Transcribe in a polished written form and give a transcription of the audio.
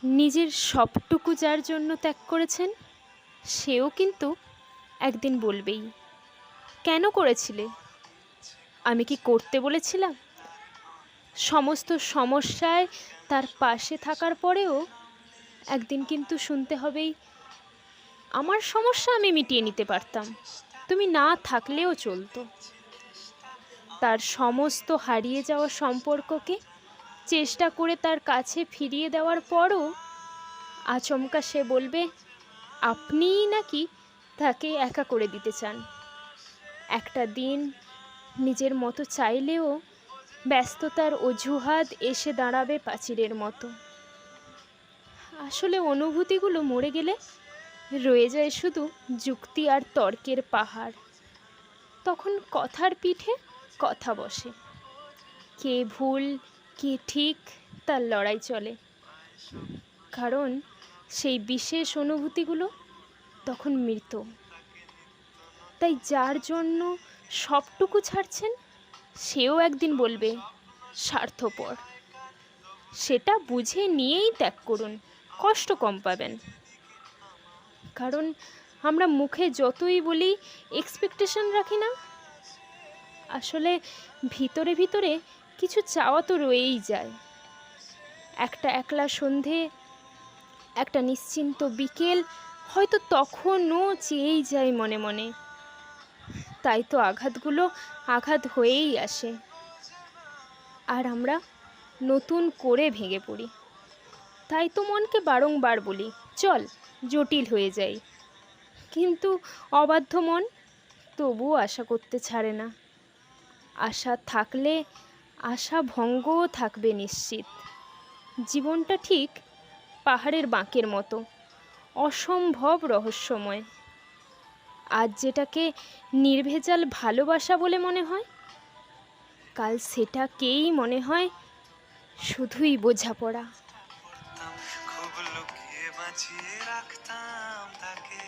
নিজের সবটুকু যার জন্য ত্যাগ করেছেন সেও কিন্তু একদিন বলবেই, কেন করেছিলে? আমি কি করতে বলেছিলাম? সমস্ত সমস্যায় তার পাশে থাকার পরেও একদিন কিন্তু শুনতে হবেই, আমার সমস্যা আমি মিটিয়ে নিতে পারতাম, তুমি না থাকলেও চলতো। তার সমস্ত হারিয়ে যাওয়া সম্পর্ককে চেষ্টা করে তার কাছে ফিরিয়ে দেওয়ার পরও আচমকা সে বলবে আপনিই নাকি তাকে একা করে দিতে চান। একটা দিন নিজের মতো চাইলেও ব্যস্ততার অজুহাত এসে দাঁড়াবে প্রাচীরের মতো। আসলে অনুভূতিগুলো মরে গেলে রয়ে যায় শুধু যুক্তি আর তর্কের পাহাড়। তখন কথার পিঠে কথা বসে, কে ভুল কে ঠিক তার লড়াই চলে। কারণ সেই বিশেষ অনুভূতিগুলো তখন মৃত। তাই যার জন্য সবটুকু ছাড়ছেন সেও একদিন বলবে স্বার্থপর। সেটা বুঝে নিয়েই ত্যাগ করুন, কষ্ট কম পাবেন। কারণ আমরা মুখে যতই বলি এক্সপেকটেশন রাখি না, আসলে ভিতরে ভিতরে কিছু চাওয়া তো রয়েই যায়। একটা একলা সন্ধে, একটা নিশ্চিন্ত বিকেল, হয়তো তখনও চেয়েই যায় মনে মনে। তাই তো আঘাতগুলো আঘাত হয়েই আসে, আর আমরা নতুন করে ভেঙে পড়ি। তাই তো মনকে বারংবার বলি চল জটিল হয়ে যাই, কিন্তু অবাধ্য মন তবুও আশা করতে ছাড়ে না। আশা থাকলে আশা ভঙ্গও থাকবে নিশ্চিত। জীবনটা ঠিক পাহাড়ের বাঁকের মতো, অসম্ভব রহস্যময়। আজ যেটাকে নির্ভেজাল ভালোবাসা বলে মনে হয়, কাল সেটাকেই মনে হয় শুধুই বোঝাপড়া। খুব লুকিয়ে বাঁচিয়ে রাখতাম তাকে।